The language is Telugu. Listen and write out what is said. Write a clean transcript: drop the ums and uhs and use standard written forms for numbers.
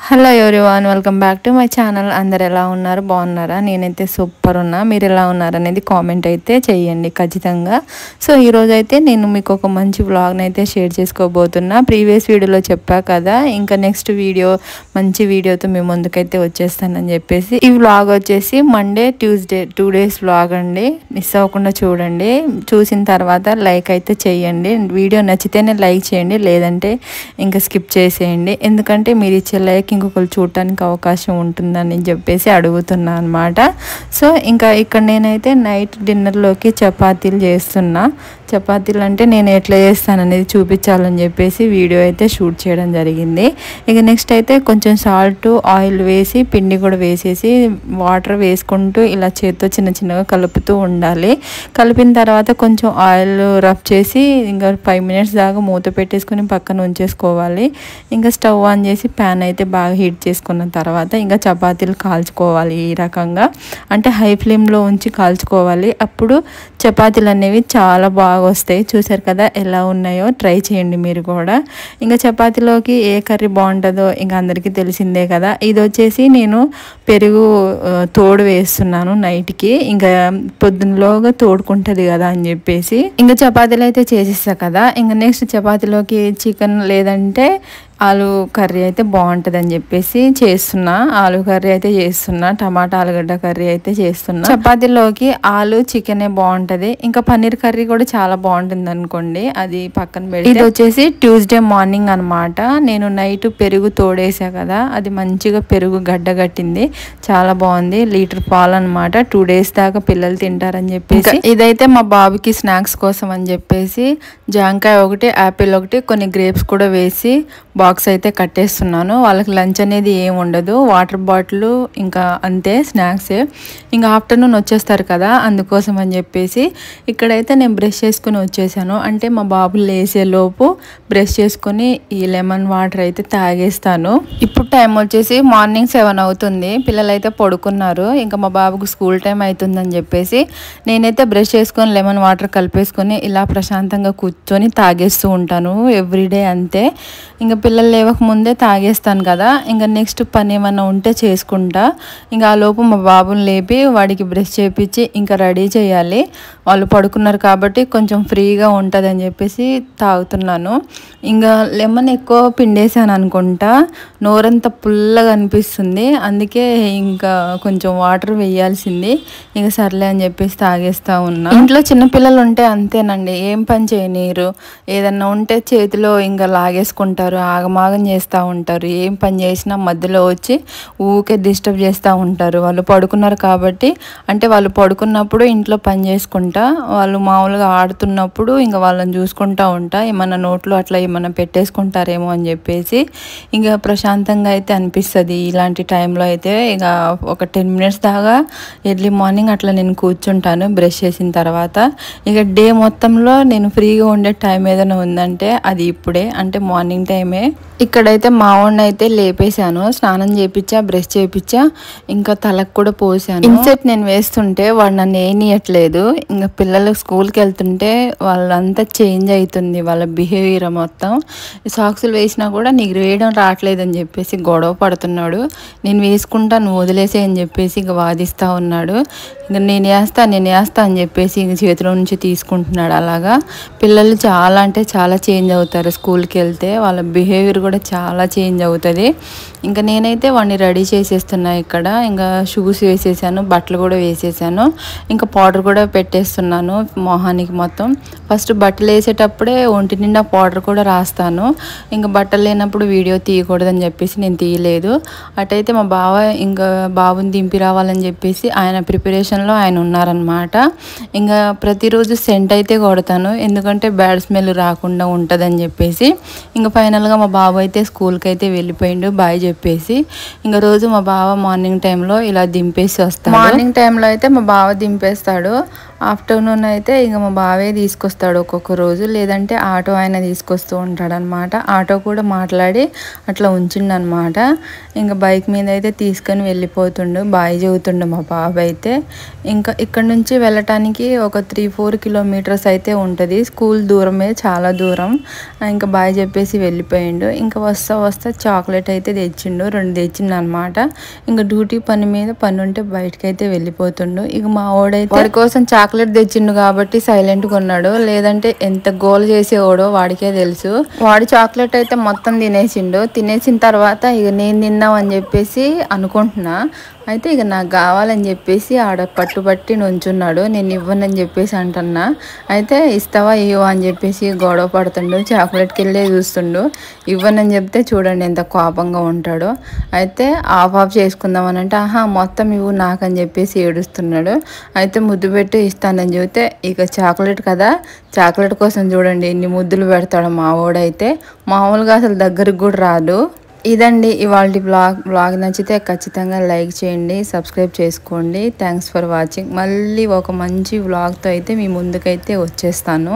Hello everyone, welcome back to my channel. అందరు ఎలా ఉన్నారు? బాగున్నారా? నేనైతే సూపర్ ఉన్నా. మీరు ఎలా ఉన్నారనేది కామెంట్ అయితే చేయండి ఖచ్చితంగా. సో ఈరోజు అయితే నేను మీకు ఒక మంచి వ్లాగ్ని అయితే షేర్ చేసుకోబోతున్నా. ప్రీవియస్ వీడియోలో చెప్పా కదా, ఇంకా నెక్స్ట్ వీడియో మంచి వీడియోతో మీ ముందుకైతే వచ్చేస్తానని చెప్పేసి. ఈ వ్లాగ్ వచ్చేసి మండే ట్యూస్డే 2 days వ్లాగ్ అండి. మిస్ అవ్వకుండా చూడండి. చూసిన తర్వాత లైక్ అయితే చేయండి. వీడియో నచ్చితేనే లైక్ చేయండి, లేదంటే ఇంకా స్కిప్ చేసేయండి. ఎందుకంటే మీరు ఇచ్చే లైక్ ఇంకొకరు చూడటానికి అవకాశం ఉంటుందని చెప్పేసి అడుగుతున్నా అనమాట. సో ఇంకా ఇక్కడ నేనైతే నైట్ డిన్నర్లోకి చపాతీలు చేస్తున్నా. చపాతీలు అంటే నేను ఎట్లా చేస్తాననేది చూపించాలని చెప్పేసి వీడియో అయితే షూట్ చేయడం జరిగింది. ఇక నెక్స్ట్ అయితే కొంచెం సాల్ట్ ఆయిల్ వేసి పిండి కూడా వేసేసి వాటర్ వేసుకుంటూ ఇలా చేత్తో చిన్న చిన్నగా కలుపుతూ ఉండాలి. కలిపిన తర్వాత కొంచెం ఆయిల్ రబ్ చేసి ఇంకా 5 minutes దాకా మూత పెట్టేసుకొని పక్కన ఉంచేసుకోవాలి. ఇంకా స్టవ్ ఆన్ చేసి ప్యాన్ అయితే బాగా హీట్ చేసుకున్న తర్వాత ఇంకా చపాతీలు కాల్చుకోవాలి. ఈ రకంగా అంటే హై ఫ్లేమ్లో ఉంచి కాల్చుకోవాలి. అప్పుడు చపాతీలు అనేవి చాలా బాగా వస్తాయి. చూసారు కదా ఎలా ఉన్నాయో, ట్రై చేయండి మీరు కూడా. ఇంకా చపాతీలోకి ఏ కర్రీ బాగుంటుందో ఇంకా అందరికీ తెలిసిందే కదా. ఇది వచ్చేసి నేను పెరుగు తోడు వేస్తున్నాను నైట్కి, ఇంకా పొద్దున్నలోగా తోడుకుంటుంది కదా అని చెప్పేసి. ఇంకా చపాతీలు అయితే చేసేస్తా కదా. ఇంకా నెక్స్ట్ చపాతీలోకి చికెన్ లేదంటే ఆలు కర్రీ అయితే బాగుంటుంది అని చెప్పేసి చేస్తున్నా. ఆలు కర్రీ అయితే చేస్తున్నా, టమాటా ఆలుగడ్డ కర్రీ అయితే చేస్తున్నా. చపాతీలోకి ఆలు చికెనే బాగుంటుంది. ఇంకా పన్నీర్ కర్రీ కూడా చాలా బాగుంటుంది అనుకోండి, అది పక్కన పెట్టి. ఇది వచ్చేసి ట్యూస్డే మార్నింగ్ అనమాట. నేను నైట్ పెరుగు తోడేసా కదా, అది మంచిగా పెరుగు గడ్డ కట్టింది, చాలా బాగుంది. లీటర్ పాలు అనమాట. 2 days దాకా పిల్లలు తింటారని చెప్పేసి. ఇదైతే మా బాబుకి స్నాక్స్ కోసం అని చెప్పేసి జాంకాయ ఒకటి, యాపిల్ ఒకటి, కొన్ని గ్రేప్స్ కూడా వేసి బాక్స్ అయితే కట్టేస్తున్నాను. వాళ్ళకి లంచ్ అనేది ఏం ఉండదు, వాటర్ బాటిల్ ఇంకా అంతే, స్నాక్సే. ఇంకా ఆఫ్టర్నూన్ వచ్చేస్తారు కదా, అందుకోసం అని చెప్పేసి ఇక్కడైతే నేను బ్రష్ చేసుకుని వచ్చేసాను. అంటే మా బాబు లేసే లోపు బ్రష్ చేసుకుని ఈ లెమన్ వాటర్ అయితే తాగేస్తాను. ఇప్పుడు టైం వచ్చేసి మార్నింగ్ 7 అవుతుంది. పిల్లలు అయితే పడుకున్నారు. ఇంకా మా బాబుకు స్కూల్ టైం అవుతుందని చెప్పేసి నేనైతే బ్రష్ చేసుకొని లెమన్ వాటర్ కలిపేసుకొని ఇలా ప్రశాంతంగా కూర్చొని తాగేస్తూ ఉంటాను ఎవ్రీడే, అంతే. ఇంకా పిల్లలు లేవక ముందే తాగేస్తాను కదా. ఇంకా నెక్స్ట్ పని ఏమన్నా ఉంటే చేసుకుంటా. ఇంకా ఆ లోపు మా బాబుని లేపి వాడికి బ్రష్ చేపించి ఇంకా రెడీ చేయాలి. వాళ్ళు పడుకున్నారు కాబట్టి కొంచెం ఫ్రీగా ఉంటుంది అని చెప్పేసి తాగుతున్నాను. ఇంకా లెమన్ ఎక్కువ పిండేసాను అనుకుంటా, నోరంతా పుల్లగా అనిపిస్తుంది. అందుకే ఇంకా కొంచెం వాటర్ వేయాల్సింది. ఇంకా సర్లే అని చెప్పేసి తాగేస్తూ ఉన్నా. ఇంట్లో చిన్నపిల్లలు ఉంటే అంతేనండి, ఏం పని చేయనీరు. ఏదన్నా ఉంటే చేతిలో ఇంకా లాగేసుకుంటారు, ఆగమాగం చేస్తూ ఉంటారు. ఏం పని చేసినా మధ్యలో వచ్చి ఊకే డిస్టర్బ్ చేస్తూ ఉంటారు. వాళ్ళు పడుకున్నారు కాబట్టి, అంటే వాళ్ళు పడుకున్నప్పుడు ఇంట్లో పని చేసుకుంటా, వాళ్ళు మామూలుగా ఆడుతున్నప్పుడు ఇంకా వాళ్ళని చూసుకుంటూ ఉంటా. ఏమన్నా నోట్లో అట్లా ఏమన్నా పెట్టేసుకుంటారేమో అని చెప్పేసి ఇంకా ప్రశాంతంగా అయితే అనిపిస్తుంది. ఇలాంటి టైంలో అయితే ఇక ఒక 10 minutes దాకా ఎర్లీ మార్నింగ్ అట్లా నేను కూర్చుంటాను బ్రష్ చేసిన తర్వాత. ఇక డే మొత్తంలో నేను ఫ్రీగా ఉండే టైం ఏదైనా ఉందంటే అది ఇప్పుడే, అంటే మార్నింగ్ టైమే. ఇక్కడైతే మా వాడిని అయితే లేపేశాను, స్నానం చేయించా, బ్రష్ చేయించా, ఇంకా తలకు కూడా పోసాను. ఇన్సెట్ నేను వేస్తుంటే వాడు నన్ను ఏనియట్లేదు. ఇంకా పిల్లలు స్కూల్కి వెళ్తుంటే వాళ్ళంతా చేంజ్ అవుతుంది, వాళ్ళ బిహేవియర్ మొత్తం. సాక్సులు వేసినా కూడా నీకు వేయడం రావట్లేదు అని చెప్పేసి గొడవ పడుతున్నాడు. నేను వేసుకుంటా, నువ్వు వదిలేసే అని చెప్పేసి ఇక వాదిస్తూ ఉన్నాడు. ఇంకా నేను వేస్తా అని చెప్పేసి ఇంక చేతిలో నుంచి తీసుకుంటున్నాడు. అలాగా పిల్లలు చాలా అంటే చాలా చేంజ్ అవుతారు స్కూల్కి వెళ్తే, వాళ్ళ బిహేవియర్ కూడా చాలా చేంజ్ అవుతుంది. ఇంకా నేనైతే వాడిని రెడీ చేసేస్తున్నా. ఇక్కడ ఇంకా షూస్ వేసేసాను, బట్టలు కూడా వేసేసాను, ఇంకా పౌడర్ కూడా పెట్టేస్తున్నాను మొహానికి మొత్తం. ఫస్ట్ బట్టలు వేసేటప్పుడే ఒంటి నిండా పౌడర్ కూడా రాస్తాను. ఇంకా బట్టలు లేనప్పుడు వీడియో తీయకూడదని చెప్పేసి నేను తీయలేదు. అటైతే మా బావ ఇంకా బాబుని దింపి రావాలని చెప్పేసి ఆయన ప్రిపరేషన్లో ఆయన ఉన్నారనమాట. ఇంకా ప్రతిరోజు సెంట్ అయితే కొడతాను, ఎందుకంటే బ్యాడ్ స్మెల్ రాకుండా ఉంటుందని చెప్పేసి. ఇంకా ఫైనల్గా మా బాబు అయితే స్కూల్కి అయితే వెళ్ళిపోయిండు బాయ్ చెప్పేసి. ఇంకా రోజు మా బావ మార్నింగ్ టైంలో ఇలా దింపేసి వస్తాడు. మార్నింగ్ టైంలో అయితే మా బావ దింపేస్తాడు. ఆఫ్టర్నూన్ అయితే ఇక మా బావే తీసుకొస్తాడు ఒక్కొక్క రోజు, లేదంటే ఆటో ఆయన తీసుకొస్తూ ఉంటాడనమాట. ఆటో కూడా మాట్లాడి అట్లా ఉంచిండనమాట. ఇంకా బైక్ మీద అయితే తీసుకొని వెళ్ళిపోతుండు, బాయ్ చెబుతుండు మా బాబు అయితే. ఇంకా ఇక్కడ నుంచి వెళ్ళటానికి ఒక 3-4 కిలోమీటర్స్ అయితే ఉంటుంది. స్కూల్ దూరమే, చాలా దూరం. ఇంకా బాయ్ చెప్పేసి వెళ్ళిపోయిండు. ఇంకా వస్తా చాక్లెట్ అయితే తెచ్చిండు, 2 తెచ్చిండు అనమాట. ఇంకా డ్యూటీ పని ఉంటే బయటకైతే వెళ్ళిపోతుండు. ఇక మా వాడైతే వాడి కోసం చాక్లెట్ తెచ్చిండు కాబట్టి సైలెంట్గా ఉన్నాడు, లేదంటే ఎంత గోల్ చేసేవాడో వాడికే తెలుసు. వాడి చాక్లెట్ అయితే మొత్తం తినేసిన తర్వాత ఇక నేను తిందామని చెప్పేసి అనుకుంటున్నా. అయితే ఇక నాకు కావాలని చెప్పేసి ఆడ పట్టుబట్టి నుంచున్నాడు. నేను ఇవ్వనని చెప్పేసి అంటున్నా. అయితే ఇస్తావా ఇవ్వ అని చెప్పేసి గొడవ పడుతుండు, చాక్లెట్కి వెళ్ళే చూస్తుండు. ఇవ్వనని చెప్తే చూడండి ఎంత కోపంగా ఉంటాడో. అయితే ఆఫ్ చేసుకుందామని అంటే మొత్తం ఇవ్వు నాకని చెప్పేసి ఏడుస్తున్నాడు. అయితే ముద్దు పెట్టి ఇస్తానని చెబితే ఇక చాక్లెట్ కదా, చాక్లెట్ కోసం చూడండి ఎన్ని ముద్దులు పెడతాడు మా వాడైతే. మామూలుగా అసలు దగ్గరికి కూడా రాదు. ఇదండి ఇవాళ బ్లాగ్ నచ్చితే ఖచ్చితంగా లైక్ చేయండి, సబ్స్క్రైబ్ చేసుకోండి. Thanks for watching. మళ్ళీ ఒక మంచి వ్లాగ్తో అయితే మీ ముందుకైతే వచ్చేస్తాను.